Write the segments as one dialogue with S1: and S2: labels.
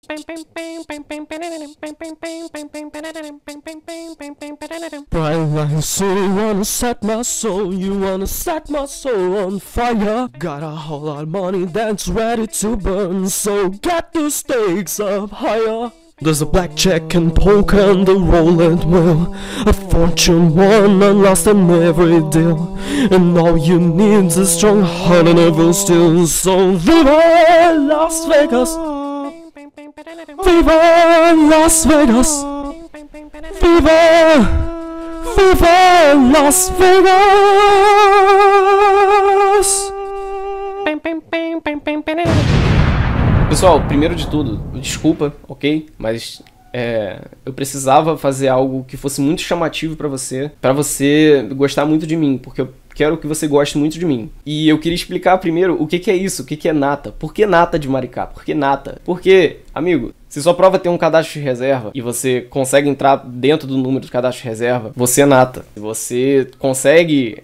S1: Bright light city, wanna set my soul, you wanna set my soul on fire. Got a whole lot of money that's ready to burn, so get the stakes up higher. There's a blackjack and poker and the roulette wheel, a fortune won and lost in every deal, and all you need is a strong heart and evil still. So viva Las Vegas, viva Las Vegas, viva, viva Las Vegas.
S2: Pessoal, primeiro de tudo, desculpa, ok? Mas eu precisava fazer algo que fosse muito chamativo pra você gostar muito de mim, porque eu quero que você goste muito de mim. E eu queria explicar primeiro o que é isso, o que é nata. Por que nata de Maricá? Por que nata? Porque, amigo, se sua prova tem um cadastro de reserva e você consegue entrar dentro do número de cadastro de reserva, você é nata. Se você consegue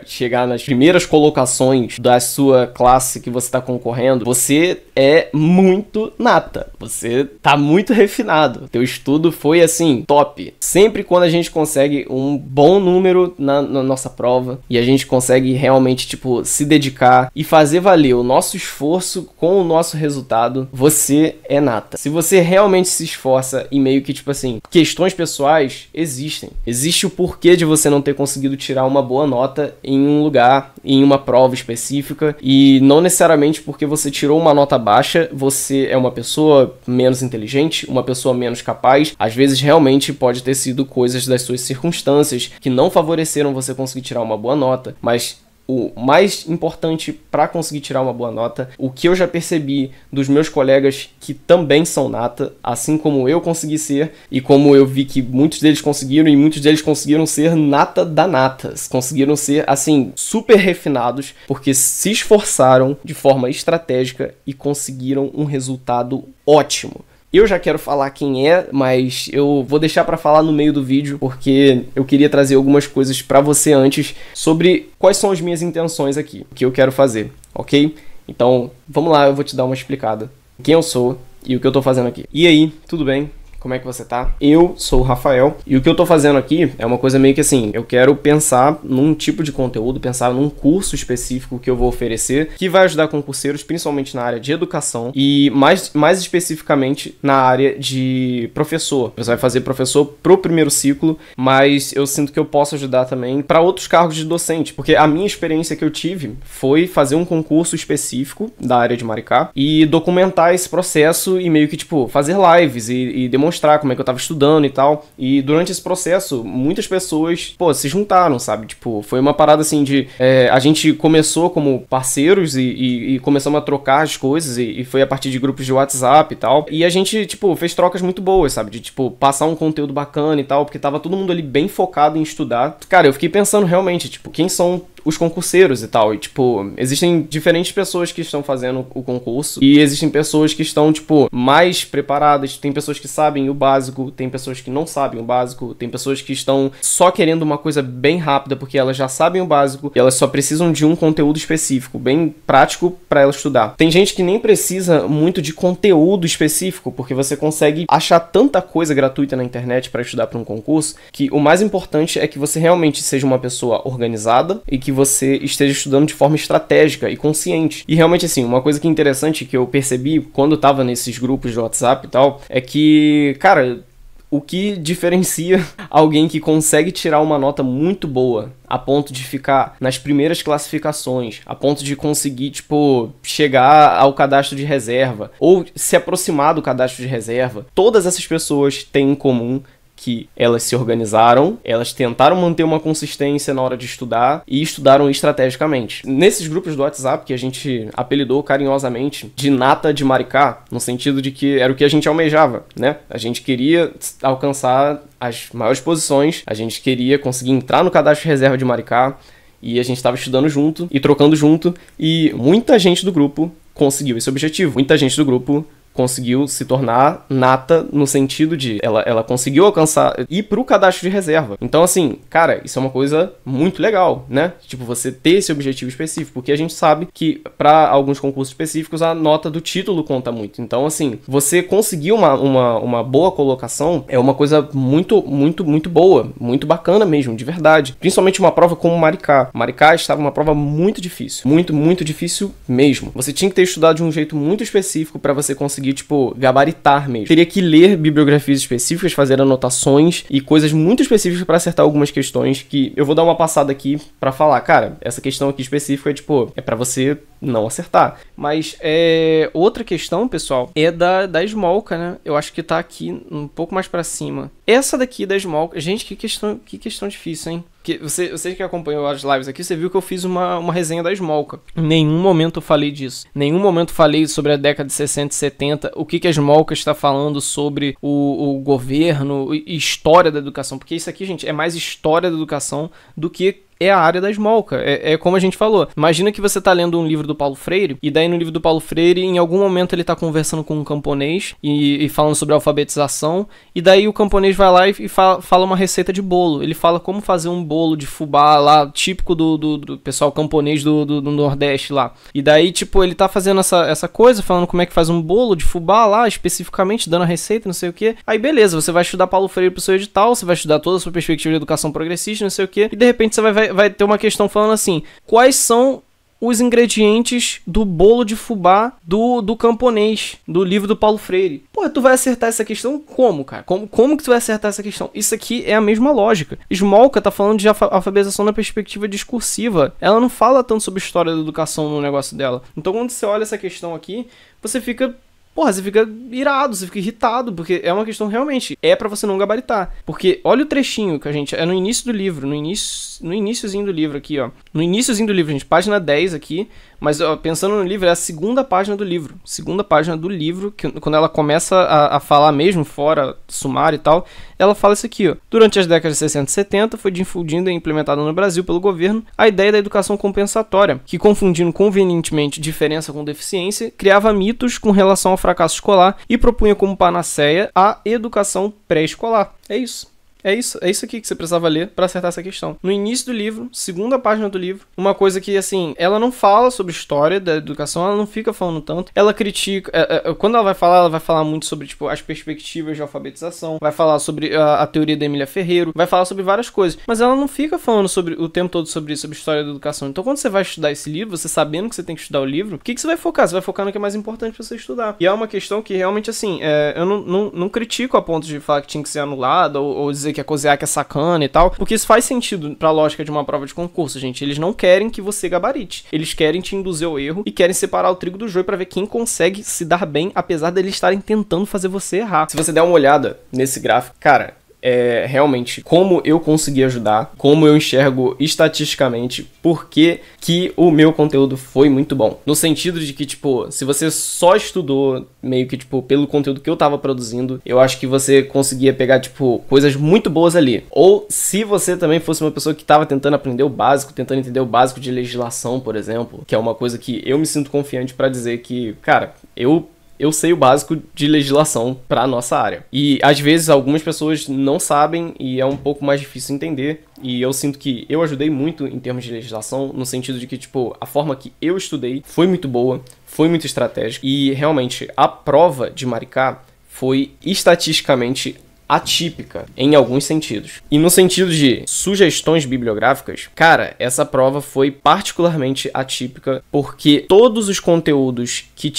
S2: chegar nas primeiras colocações da sua classe que você está concorrendo, você é muito nata. Você tá muito refinado. Teu estudo foi, assim, top. Sempre quando a gente consegue um bom número na nossa prova e a gente consegue realmente, tipo, se dedicar e fazer valer o nosso esforço com o nosso resultado, você é nata. Se você realmente se esforça e meio que, tipo assim, questões pessoais existem. Existe o porquê de você não ter conseguido tirar uma boa nota em um lugar, em uma prova específica, e não necessariamente porque você tirou uma nota baixa, você é uma pessoa menos inteligente, uma pessoa menos capaz. Às vezes realmente pode ter sido coisas das suas circunstâncias que não favoreceram você conseguir tirar uma boa nota, mas o mais importante para conseguir tirar uma boa nota, o que eu já percebi dos meus colegas que também são nata, assim como eu consegui ser, e como eu vi que muitos deles conseguiram, e muitos deles conseguiram ser nata da natas, conseguiram ser, assim, super refinados, porque se esforçaram de forma estratégica e conseguiram um resultado ótimo. Eu já quero falar quem é, mas eu vou deixar pra falar no meio do vídeo, porque eu queria trazer algumas coisas pra você antes sobre quais são as minhas intenções aqui, o que eu quero fazer, ok? Então, vamos lá, eu vou te dar uma explicada. Quem eu sou e o que eu tô fazendo aqui. E aí, tudo bem? Como é que você tá? Eu sou o Rafael e o que eu tô fazendo aqui é uma coisa meio que assim, eu quero pensar num tipo de conteúdo, pensar num curso específico que eu vou oferecer, que vai ajudar concurseiros, principalmente na área de educação e mais especificamente na área de professor. Você vai fazer professor pro primeiro ciclo, mas eu sinto que eu posso ajudar também para outros cargos de docente, porque a minha experiência que eu tive foi fazer um concurso específico da área de Maricá e documentar esse processo e meio que, tipo, fazer lives e demonstrar como é que eu tava estudando e tal. E durante esse processo, muitas pessoas, pô, se juntaram, sabe? Tipo, foi uma parada assim de... a gente começou como parceiros e começamos a trocar as coisas e foi a partir de grupos de WhatsApp e tal. E a gente, tipo, fez trocas muito boas, sabe? De, tipo, passar um conteúdo bacana e tal, porque tava todo mundo ali bem focado em estudar. Cara, eu fiquei pensando realmente, tipo, quem são os concurseiros e tal, e tipo, existem diferentes pessoas que estão fazendo o concurso, e existem pessoas que estão, tipo, mais preparadas, tem pessoas que sabem o básico, tem pessoas que não sabem o básico, tem pessoas que estão só querendo uma coisa bem rápida, porque elas já sabem o básico, e elas só precisam de um conteúdo específico, bem prático para ela estudar. Tem gente que nem precisa muito de conteúdo específico, porque você consegue achar tanta coisa gratuita na internet para estudar para um concurso, que o mais importante é que você realmente seja uma pessoa organizada, e que você esteja estudando de forma estratégica e consciente. E realmente, assim, uma coisa que é interessante que eu percebi quando eu tava nesses grupos de WhatsApp e tal, é que, cara, o que diferencia alguém que consegue tirar uma nota muito boa a ponto de ficar nas primeiras classificações, a ponto de conseguir, tipo, chegar ao cadastro de reserva, ou se aproximar do cadastro de reserva, todas essas pessoas têm em comum que elas se organizaram, elas tentaram manter uma consistência na hora de estudar e estudaram estrategicamente. Nesses grupos do WhatsApp que a gente apelidou carinhosamente de nata de Maricá, no sentido de que era o que a gente almejava, né? A gente queria alcançar as maiores posições, a gente queria conseguir entrar no cadastro de reserva de Maricá e a gente estava estudando junto e trocando junto e muita gente do grupo conseguiu esse objetivo. Muita gente do grupo conseguiu se tornar nata no sentido de ela conseguiu alcançar, ir pro cadastro de reserva. Então, assim, cara, isso é uma coisa muito legal, né? Tipo, você ter esse objetivo específico, porque a gente sabe que para alguns concursos específicos a nota do título conta muito. Então, assim, você conseguir uma boa colocação é uma coisa muito, muito, muito boa, muito bacana mesmo, de verdade. Principalmente uma prova como Maricá. Maricá estava uma prova muito difícil, muito, muito difícil mesmo. Você tinha que ter estudado de um jeito muito específico para você conseguir, tipo, gabaritar mesmo. Teria que ler bibliografias específicas, fazer anotações e coisas muito específicas para acertar algumas questões que eu vou dar uma passada aqui para falar. Cara, essa questão aqui específica é, tipo, é para você não acertar. Mas outra questão, pessoal, é da Smolca, né? Eu acho que tá aqui um pouco mais pra cima. Essa daqui da Smolca... Gente, que questão difícil, hein? Você que acompanhou as lives aqui, você viu que eu fiz uma resenha da Smolca. Em nenhum momento eu falei disso. Em nenhum momento falei sobre a década de 60 e 70, o que a Smolca está falando sobre o governo e história da educação. Porque isso aqui, gente, é mais história da educação do que é a área da Smolca. É como a gente falou. Imagina que você tá lendo um livro do Paulo Freire, e daí no livro do Paulo Freire, em algum momento ele tá conversando com um camponês e falando sobre alfabetização, e daí o camponês vai lá e fala uma receita de bolo. Ele fala como fazer um bolo de fubá lá, típico do pessoal camponês do Nordeste lá. E daí, tipo, ele tá fazendo essa coisa, falando como é que faz um bolo de fubá lá, especificamente, dando a receita, não sei o que. Aí beleza, você vai estudar Paulo Freire pro seu edital, você vai estudar toda a sua perspectiva de educação progressista, não sei o que, e de repente você vai ter uma questão falando assim: quais são os ingredientes do bolo de fubá do camponês, do livro do Paulo Freire? Pô, tu vai acertar essa questão como, cara? Como que tu vai acertar essa questão? Isso aqui é a mesma lógica. Smolca tá falando de alfabetização na perspectiva discursiva. Ela não fala tanto sobre história da educação no negócio dela. Então, quando você olha essa questão aqui, você fica irado, você fica irritado, porque é uma questão realmente, é pra você não gabaritar. Porque olha o trechinho que a gente, é no início do livro, no iniciozinho do livro aqui, ó. No iniciozinho do livro, gente, página 10 aqui, mas ó, pensando no livro, é a segunda página do livro. Segunda página do livro, que quando ela começa a falar mesmo, fora sumário e tal, ela fala isso aqui, ó. Durante as décadas de 60 e 70, foi difundida e implementada no Brasil pelo governo a ideia da educação compensatória, que, confundindo convenientemente diferença com deficiência, criava mitos com relação ao fracasso escolar e propunha como panaceia a educação pré-escolar. É isso. É isso aqui que você precisava ler para acertar essa questão. No início do livro, segunda página do livro, uma coisa que, assim, ela não fala sobre história da educação, ela não fica falando tanto. Ela critica, quando ela vai falar muito sobre, tipo, as perspectivas de alfabetização, vai falar sobre a teoria da Emília Ferreiro, vai falar sobre várias coisas, mas ela não fica falando o tempo todo sobre história da educação. Então, quando você vai estudar esse livro, você sabendo que você tem que estudar o livro, o que você vai focar? Você vai focar no que é mais importante pra você estudar. E é uma questão que, realmente, assim, eu não critico a ponto de falar que tinha que ser anulada, ou dizer que a COSEAC é sacana e tal, porque isso faz sentido pra lógica de uma prova de concurso, gente. Eles não querem que você gabarite, eles querem te induzir ao erro e querem separar o trigo do joio pra ver quem consegue se dar bem, apesar deles estarem tentando fazer você errar. Se você der uma olhada nesse gráfico, cara, realmente como eu consegui ajudar, como eu enxergo estatisticamente por que o meu conteúdo foi muito bom. No sentido de que, tipo, se você só estudou meio que, tipo, pelo conteúdo que eu tava produzindo, eu acho que você conseguia pegar, tipo, coisas muito boas ali. Ou se você também fosse uma pessoa que tava tentando aprender o básico, tentando entender o básico de legislação, por exemplo, que é uma coisa que eu me sinto confiante pra dizer que, cara, eu sei o básico de legislação para a nossa área. E às vezes algumas pessoas não sabem e é um pouco mais difícil entender. E eu sinto que eu ajudei muito em termos de legislação, no sentido de que, tipo, a forma que eu estudei foi muito boa, foi muito estratégica. E realmente a prova de Maricá foi estatisticamente atípica em alguns sentidos. E no sentido de sugestões bibliográficas, cara, essa prova foi particularmente atípica porque todos os conteúdos que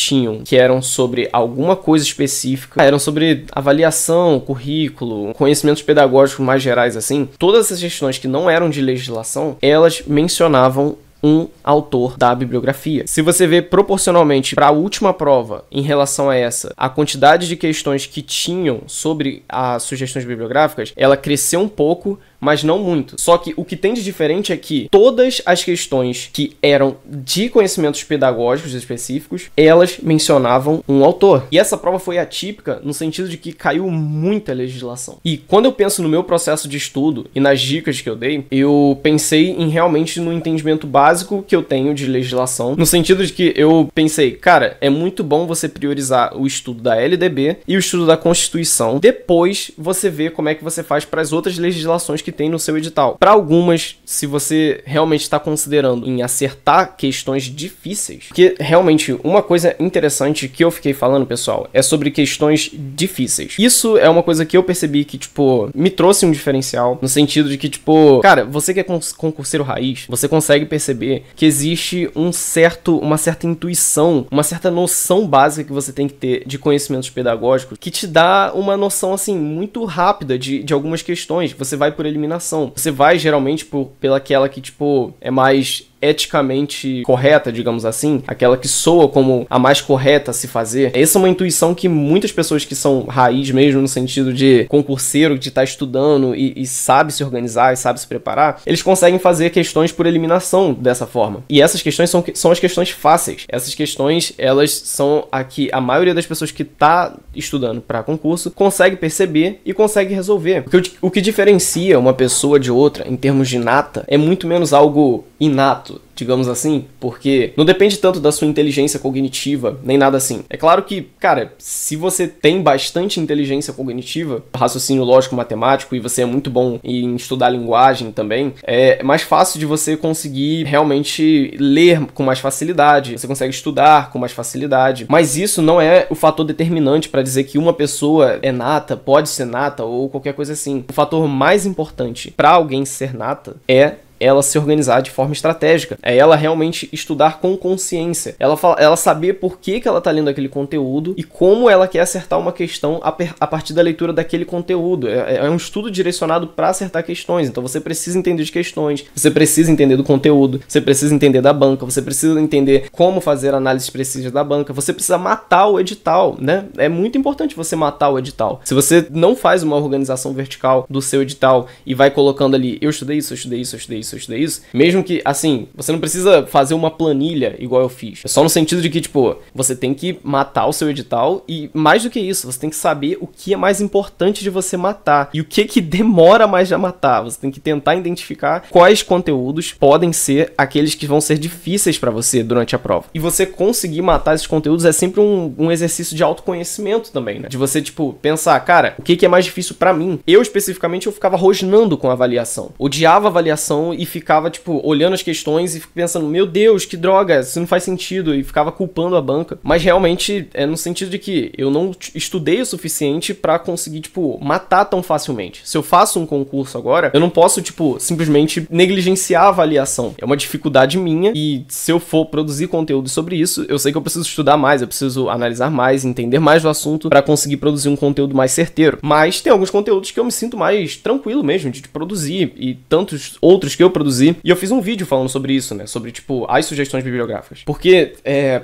S2: eram sobre alguma coisa específica, eram sobre avaliação, currículo, conhecimentos pedagógicos mais gerais assim, todas essas questões que não eram de legislação, elas mencionavam um autor da bibliografia. Se você vê proporcionalmente para a última prova em relação a essa, a quantidade de questões que tinham sobre as sugestões bibliográficas, ela cresceu um pouco, mas não muito. Só que o que tem de diferente é que todas as questões que eram de conhecimentos pedagógicos específicos, elas mencionavam um autor. E essa prova foi atípica no sentido de que caiu muita legislação. E quando eu penso no meu processo de estudo e nas dicas que eu dei, eu pensei em realmente no entendimento básico que eu tenho de legislação, no sentido de que eu pensei, cara, é muito bom você priorizar o estudo da LDB e o estudo da Constituição. Depois você vê como é que você faz para as outras legislações que tem no seu edital. Para algumas, se você realmente está considerando em acertar questões difíceis, porque realmente uma coisa interessante que eu fiquei falando, pessoal, é sobre questões difíceis. Isso é uma coisa que eu percebi que, tipo, me trouxe um diferencial, no sentido de que, tipo, cara, você que é concurseiro raiz, você consegue perceber que existe uma certa intuição, uma certa noção básica que você tem que ter de conhecimentos pedagógicos, que te dá uma noção, assim, muito rápida de algumas questões. Você vai por eliminação. Você vai, geralmente, pelaquela que, tipo, é mais eticamente correta, digamos assim, aquela que soa como a mais correta a se fazer. Essa é uma intuição que muitas pessoas que são raiz mesmo, no sentido de concurseiro, de estar estudando e sabe se organizar e sabe se preparar, eles conseguem fazer questões por eliminação dessa forma. E essas questões são as questões fáceis. Essas questões, elas são a que a maioria das pessoas que está estudando para concurso consegue perceber e consegue resolver. Porque o que diferencia uma pessoa de outra em termos de nata é muito menos algo inato, digamos assim, porque não depende tanto da sua inteligência cognitiva, nem nada assim. É claro que, cara, se você tem bastante inteligência cognitiva, raciocínio lógico matemático, e você é muito bom em estudar linguagem também, é mais fácil de você conseguir realmente ler com mais facilidade, você consegue estudar com mais facilidade, mas isso não é o fator determinante para dizer que uma pessoa é nata, pode ser nata ou qualquer coisa assim. O fator mais importante para alguém ser nata é ela se organizar de forma estratégica, é ela realmente estudar com consciência, ela saber por que ela tá lendo aquele conteúdo e como ela quer acertar uma questão a partir da leitura daquele conteúdo. É um estudo direcionado para acertar questões, então você precisa entender de questões, você precisa entender do conteúdo, você precisa entender da banca, você precisa entender como fazer análises precisas da banca, você precisa matar o edital, né? É muito importante você matar o edital. Se você não faz uma organização vertical do seu edital e vai colocando ali, eu estudei isso, eu estudei isso, eu estudei isso, eu estudei isso, mesmo que, assim, você não precisa fazer uma planilha igual eu fiz. É só no sentido de que, tipo, você tem que matar o seu edital e, mais do que isso, você tem que saber o que é mais importante de você matar e o que demora mais a matar. Você tem que tentar identificar quais conteúdos podem ser aqueles que vão ser difíceis pra você durante a prova. E você conseguir matar esses conteúdos é sempre um exercício de autoconhecimento também, né? De você, tipo, pensar, cara, o que é mais difícil pra mim? Eu, especificamente, eu ficava rosnando com a avaliação. Odiava a avaliação e ficava, tipo, olhando as questões e pensando, meu Deus, que droga, isso não faz sentido, e ficava culpando a banca. Mas realmente é no sentido de que eu não estudei o suficiente pra conseguir, tipo, matar tão facilmente. Se eu faço um concurso agora, eu não posso, tipo, simplesmente negligenciar a avaliação. É uma dificuldade minha e se eu for produzir conteúdo sobre isso, eu sei que eu preciso estudar mais, eu preciso analisar mais, entender mais do assunto pra conseguir produzir um conteúdo mais certeiro. Mas tem alguns conteúdos que eu me sinto mais tranquilo mesmo de produzir e tantos outros que eu produzi, e eu fiz um vídeo falando sobre isso, né, sobre, tipo, as sugestões bibliográficas, porque,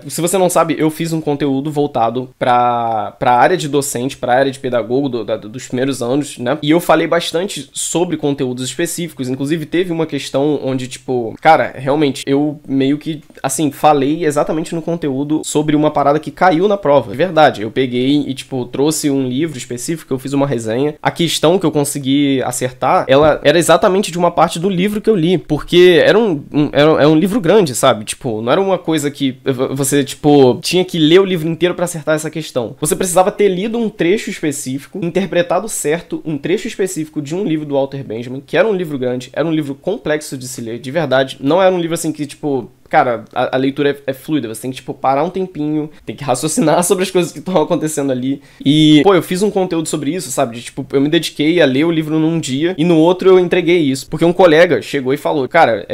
S2: se você não sabe, eu fiz um conteúdo voltado pra área de docente, pra área de pedagogo dos primeiros anos, né, e eu falei bastante sobre conteúdos específicos, inclusive teve uma questão onde, tipo, cara, realmente, eu meio que, assim, falei exatamente no conteúdo sobre uma parada que caiu na prova, de verdade, eu peguei e, tipo, trouxe um livro específico, eu fiz uma resenha, a questão que eu consegui acertar, ela era exatamente de uma parte do livro que eu li, porque era um livro grande, sabe? Tipo, não era uma coisa que você, tipo, tinha que ler o livro inteiro pra acertar essa questão. Você precisava ter lido um trecho específico, interpretado certo um trecho específico de um livro do Walter Benjamin, que era um livro grande, era um livro complexo de se ler, de verdade. Não era um livro assim que, tipo, cara, a leitura é fluida, você tem que, tipo, parar um tempinho, tem que raciocinar sobre as coisas que estão acontecendo ali. E, pô, eu fiz um conteúdo sobre isso, sabe? De, tipo, eu me dediquei a ler o livro num dia e no outro eu entreguei isso. Porque um colega chegou e falou, cara,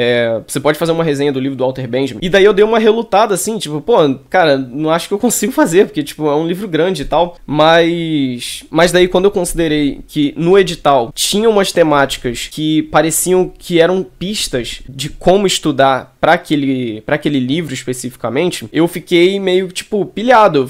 S2: você pode fazer uma resenha do livro do Walter Benjamin? E daí eu dei uma relutada, assim, tipo, pô, cara, não acho que eu consigo fazer, porque, tipo, é um livro grande e tal. Mas daí quando eu considerei que no edital tinha umas temáticas que pareciam que eram pistas de como estudar pra aquele aquele livro especificamente, eu fiquei meio, tipo, pilhado.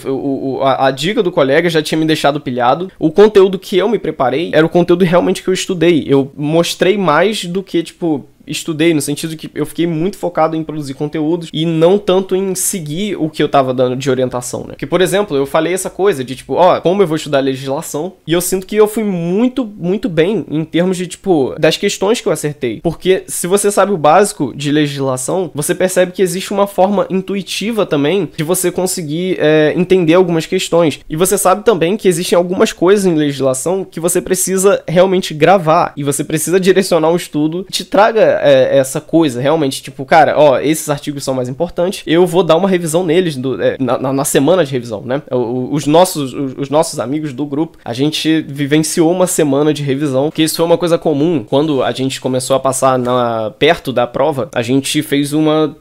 S2: A dica do colega já tinha me deixado pilhado. O conteúdo que eu me preparei era o conteúdo realmente que eu estudei. Eu mostrei mais do que, tipo, estudei, no sentido que eu fiquei muito focado em produzir conteúdos e não tanto em seguir o que eu tava dando de orientação, né? Porque, por exemplo, eu falei essa coisa de, tipo, como eu vou estudar legislação, e eu sinto que eu fui muito, muito bem em termos de, tipo, das questões que eu acertei. Porque se você sabe o básico de legislação, você percebe que existe uma forma intuitiva também de você conseguir entender algumas questões. E você sabe também que existem algumas coisas em legislação que você precisa realmente gravar, e você precisa direcionar um estudo que te traga essa coisa, realmente, tipo, cara, esses artigos são mais importantes, eu vou dar uma revisão neles na semana de revisão, né? Os nossos amigos do grupo, a gente vivenciou uma semana de revisão, porque isso foi uma coisa comum. Quando a gente começou a passar perto da prova, a gente fez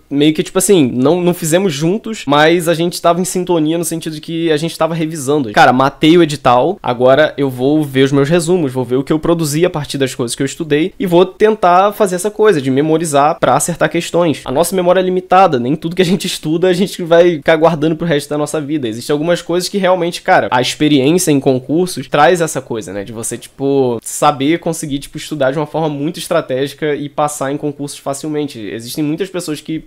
S2: meio que, tipo assim, não fizemos juntos, mas a gente estava em sintonia no sentido de que a gente estava revisando. Cara, matei o edital, agora eu vou ver os meus resumos, vou ver o que eu produzi a partir das coisas que eu estudei e vou tentar fazer essa coisa de memorizar pra acertar questões. A nossa memória é limitada, nem tudo que a gente estuda a gente vai ficar guardando pro resto da nossa vida. Existem algumas coisas que realmente, cara, a experiência em concursos traz essa coisa, né, de você, tipo, saber conseguir, tipo, estudar de uma forma muito estratégica e passar em concursos facilmente. Existem muitas pessoas que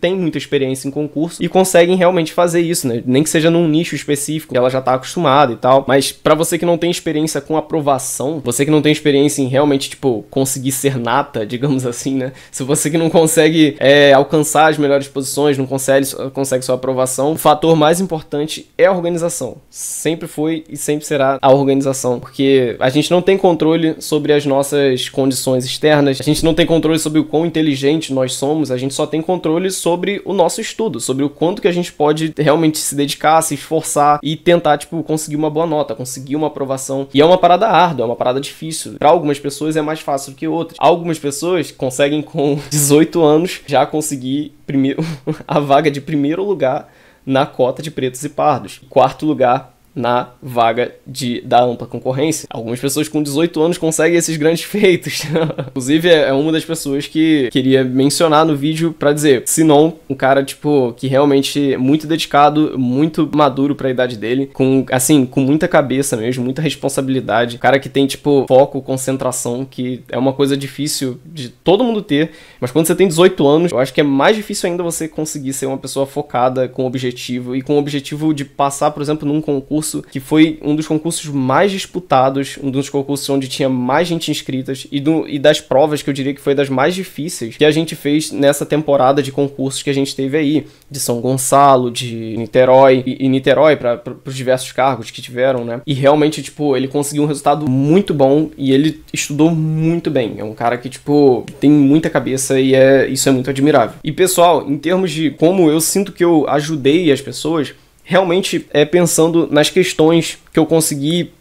S2: tem muita experiência em concurso e conseguem realmente fazer isso, né? Nem que seja num nicho específico, que ela já tá acostumada e tal. Mas pra você que não tem experiência com aprovação, você que não tem experiência em realmente, tipo, conseguir ser nata, digamos assim, né? Se você que não consegue alcançar as melhores posições, não consegue sua aprovação, o fator mais importante é a organização. Sempre foi e sempre será a organização. Porque a gente não tem controle sobre as nossas condições externas, a gente não tem controle sobre o quão inteligente nós somos, a gente só tem controle sobre o nosso estudo, sobre o quanto que a gente pode realmente se dedicar, se esforçar e tentar, tipo, conseguir uma boa nota, conseguir uma aprovação. E é uma parada árdua, é uma parada difícil. Para algumas pessoas é mais fácil do que outras. Algumas pessoas conseguem com 18 anos já conseguir a vaga de primeiro lugar na cota de pretos e pardos. Quarto lugar na vaga da ampla concorrência. Algumas pessoas com 18 anos conseguem esses grandes feitos. Inclusive, é uma das pessoas que queria mencionar no vídeo pra dizer, se não, um cara, tipo, que realmente é muito dedicado, muito maduro pra idade dele, com muita cabeça mesmo, muita responsabilidade. Um cara que tem, tipo, foco, concentração, que é uma coisa difícil de todo mundo ter, mas quando você tem 18 anos, eu acho que é mais difícil ainda você conseguir ser uma pessoa focada, com objetivo, e com o objetivo de passar, por exemplo, num concurso que foi um dos concursos mais disputados, um dos concursos onde tinha mais gente inscritas e das provas que eu diria que foi das mais difíceis que a gente fez nessa temporada de concursos que a gente teve aí, de São Gonçalo, de Niterói e Niterói para os diversos cargos que tiveram, né? E realmente, tipo, ele conseguiu um resultado muito bom e ele estudou muito bem. É um cara que, tipo, tem muita cabeça e isso é muito admirável. E, pessoal, em termos de como eu sinto que eu ajudei as pessoas, realmente pensando nas questões que eu consegui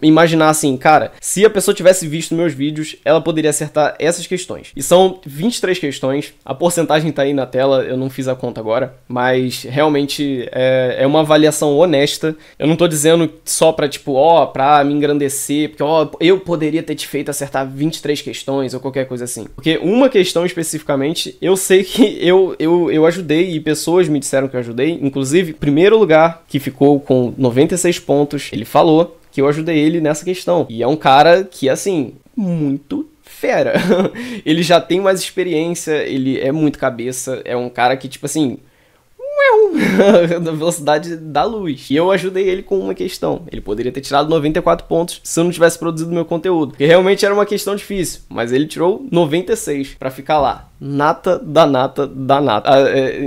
S2: imaginar assim, cara, se a pessoa tivesse visto meus vídeos, ela poderia acertar essas questões. E são 23 questões, a porcentagem tá aí na tela, eu não fiz a conta agora, mas realmente é uma avaliação honesta. Eu não tô dizendo só pra, tipo, pra me engrandecer, porque, eu poderia ter te feito acertar 23 questões ou qualquer coisa assim. Porque uma questão especificamente, eu sei que eu ajudei e pessoas me disseram que eu ajudei, inclusive, primeiro lugar, que ficou com 96 pontos, ele falou que eu ajudei ele nessa questão. E é um cara que, assim, muito fera. Ele já tem mais experiência, ele é muito cabeça, é um cara que, tipo assim, da velocidade da luz. E eu ajudei ele com uma questão. Ele poderia ter tirado 94 pontos se eu não tivesse produzido meu conteúdo, porque realmente era uma questão difícil, mas ele tirou 96 pra ficar lá. Nata da nata da nata.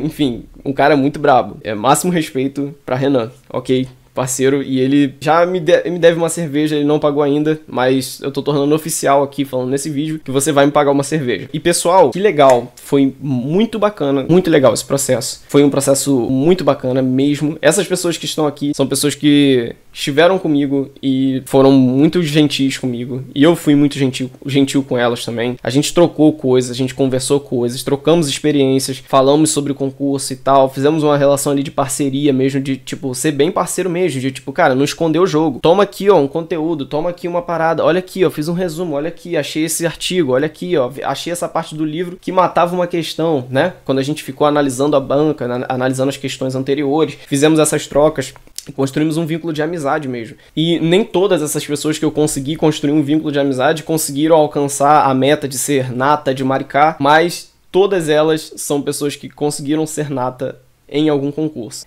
S2: Enfim, um cara muito brabo. Máximo respeito pra Renan, ok? Parceiro, e ele já me deve uma cerveja, ele não pagou ainda, mas eu tô tornando oficial aqui, falando nesse vídeo, que você vai me pagar uma cerveja. E pessoal, que legal, foi muito bacana, muito legal esse processo. Foi um processo muito bacana mesmo. Essas pessoas que estão aqui são pessoas que estiveram comigo e foram muito gentis comigo, e eu fui muito gentil com elas também. A gente trocou coisas, a gente conversou coisas, trocamos experiências, falamos sobre o concurso e tal, fizemos uma relação ali de parceria mesmo, de tipo, ser bem parceiro mesmo, de tipo, cara, não esconder o jogo. Toma aqui, ó, um conteúdo, toma aqui uma parada, olha aqui, ó, fiz um resumo, olha aqui, achei esse artigo, olha aqui, ó, achei essa parte do livro que matava uma questão, né? Quando a gente ficou analisando a banca, analisando as questões anteriores, fizemos essas trocas, construímos um vínculo de amizade mesmo. E nem todas essas pessoas que eu consegui construir um vínculo de amizade conseguiram alcançar a meta de ser nata de Maricá, mas todas elas são pessoas que conseguiram ser nata em algum concurso.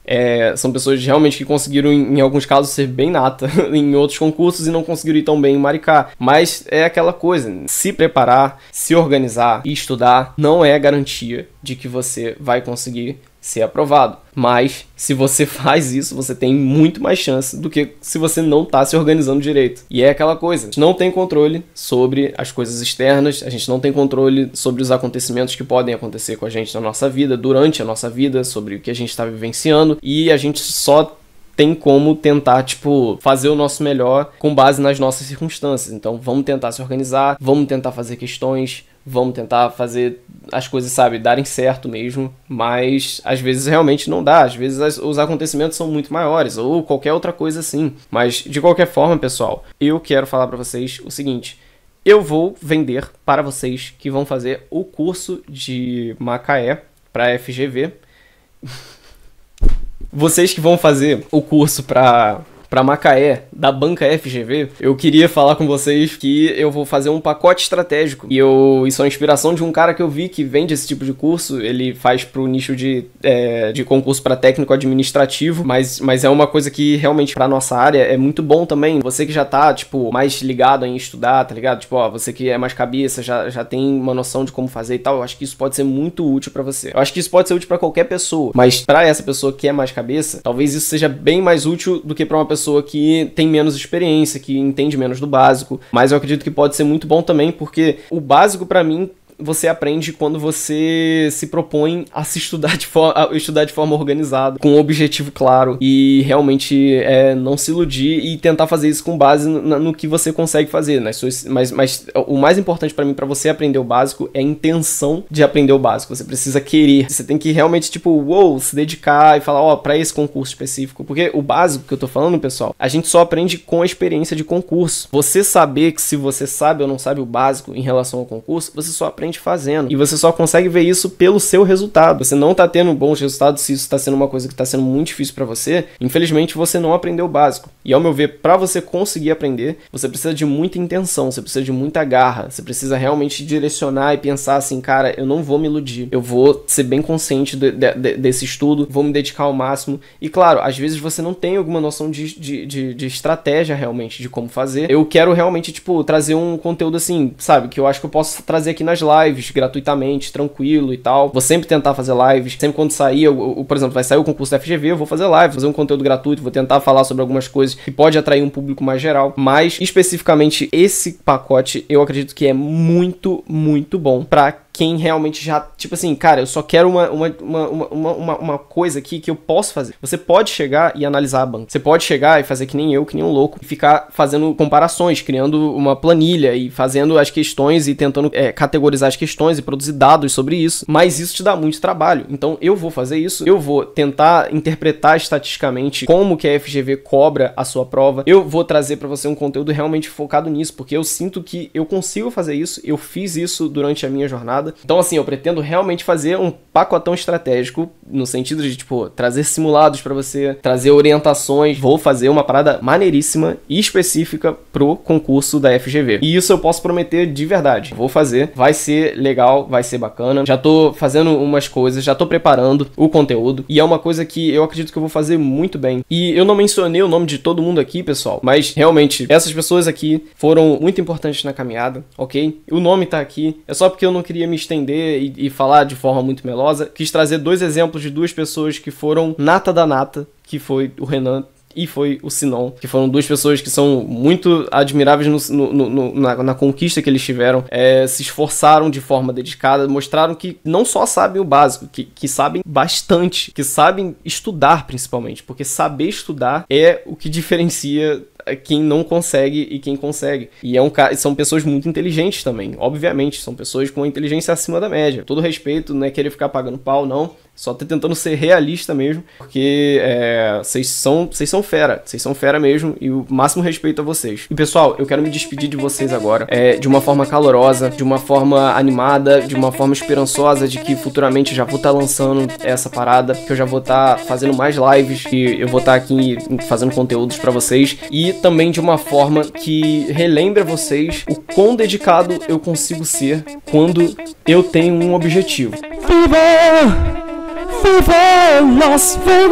S2: São pessoas realmente que conseguiram, em alguns casos, ser bem nata em outros concursos e não conseguiram ir tão bem em Maricá. Mas é aquela coisa, se preparar, se organizar e estudar não é garantia de que você vai conseguir ser aprovado. Mas se você faz isso, você tem muito mais chance do que se você não tá se organizando direito. E é aquela coisa, a gente não tem controle sobre as coisas externas, a gente não tem controle sobre os acontecimentos que podem acontecer com a gente na nossa vida, durante a nossa vida, sobre o que a gente está vivenciando, e a gente só tem como tentar, tipo, fazer o nosso melhor com base nas nossas circunstâncias. Então vamos tentar se organizar, vamos tentar fazer questões, vamos tentar fazer as coisas, sabe, darem certo mesmo, mas às vezes realmente não dá, às vezes os acontecimentos são muito maiores, ou qualquer outra coisa assim. Mas de qualquer forma, pessoal, eu quero falar pra vocês o seguinte: eu vou vender para vocês que vão fazer o curso de Macaé pra FGV. Vocês que vão fazer o curso pra Macaé, da banca FGV, eu queria falar com vocês que eu vou fazer um pacote estratégico. E isso é uma inspiração de um cara que eu vi que vende esse tipo de curso. Ele faz pro nicho de concurso para técnico administrativo, mas é uma coisa que realmente pra nossa área é muito bom também. Você que já tá, tipo, mais ligado em estudar, tá ligado? Tipo, ó, você que é mais cabeça, já tem uma noção de como fazer e tal, eu acho que isso pode ser muito útil pra você. Eu acho que isso pode ser útil pra qualquer pessoa, mas pra essa pessoa que é mais cabeça, talvez isso seja bem mais útil do que pra uma pessoa que tem menos experiência, que entende menos do básico, mas eu acredito que pode ser muito bom também, porque o básico pra mim você aprende quando você se propõe a se estudar de forma organizada, com um objetivo claro, e realmente não se iludir e tentar fazer isso com base no que você consegue fazer, né? Mas o mais importante pra mim, pra você aprender o básico, é a intenção de aprender o básico. Você precisa querer, você tem que realmente, tipo, se dedicar e falar, pra esse concurso específico, porque o básico que eu tô falando, pessoal, a gente só aprende com a experiência de concurso. Você saber que se você sabe ou não sabe o básico em relação ao concurso, você só aprende fazendo. E você só consegue ver isso pelo seu resultado. Você não tá tendo bons resultados se isso tá sendo uma coisa que tá sendo muito difícil pra você. Infelizmente, você não aprendeu o básico. E ao meu ver, pra você conseguir aprender, você precisa de muita intenção, você precisa de muita garra, você precisa realmente direcionar e pensar assim, cara, eu não vou me iludir. Eu vou ser bem consciente desse estudo, vou me dedicar ao máximo. E claro, às vezes você não tem alguma noção de estratégia realmente, de como fazer. Eu quero realmente, tipo, trazer um conteúdo assim, sabe, que eu acho que eu posso trazer aqui nas lives, gratuitamente, tranquilo e tal. Vou sempre tentar fazer lives. Sempre quando sair, por exemplo, vai sair o concurso da FGV, eu vou fazer live, fazer um conteúdo gratuito, vou tentar falar sobre algumas coisas que pode atrair um público mais geral. Mas, especificamente, esse pacote, eu acredito que é muito, muito bom pra quem realmente já, tipo assim, cara, eu só quero uma coisa aqui que eu posso fazer. Você pode chegar e analisar a banca. Você pode chegar e fazer que nem um louco, e ficar fazendo comparações, criando uma planilha e fazendo as questões e tentando categorizar as questões e produzir dados sobre isso. Mas isso te dá muito trabalho. Então eu vou fazer isso, eu vou tentar interpretar estatisticamente como que a FGV cobra a sua prova. Eu vou trazer pra você um conteúdo realmente focado nisso, porque eu sinto que eu consigo fazer isso, eu fiz isso durante a minha jornada. Então, assim, eu pretendo realmente fazer um pacotão estratégico, no sentido de, tipo, trazer simulados pra você, trazer orientações. Vou fazer uma parada maneiríssima e específica pro concurso da FGV. E isso eu posso prometer de verdade. Vou fazer, vai ser legal, vai ser bacana. Já tô fazendo umas coisas, já tô preparando o conteúdo, e é uma coisa que eu acredito que eu vou fazer muito bem. E eu não mencionei o nome de todo mundo aqui, pessoal, mas realmente, essas pessoas aqui foram muito importantes na caminhada, ok? O nome tá aqui, é só porque eu não queria me estender e falar de forma muito melosa. Quis trazer 2 exemplos de 2 pessoas que foram nata da nata, que foi o Renan e foi o Sinon, que foram duas pessoas que são muito admiráveis na conquista que eles tiveram, se esforçaram de forma dedicada, mostraram que não só sabem o básico, que sabem bastante, que sabem estudar principalmente, porque saber estudar é o que diferencia quem não consegue e quem consegue. E são pessoas muito inteligentes também, obviamente, são pessoas com uma inteligência acima da média. Todo respeito, não é querer ficar pagando pau, não. Só tô tentando ser realista mesmo, porque vocês são fera mesmo, e o máximo respeito a vocês. E pessoal, eu quero me despedir de vocês agora, de uma forma calorosa, de uma forma animada, de uma forma esperançosa, de que futuramente eu já vou estar lançando essa parada, que eu já vou estar fazendo mais lives, que eu vou estar aqui fazendo conteúdos pra vocês, e também de uma forma que relembre a vocês o quão dedicado eu consigo ser quando eu tenho um objetivo.
S1: Viva Las Vegas!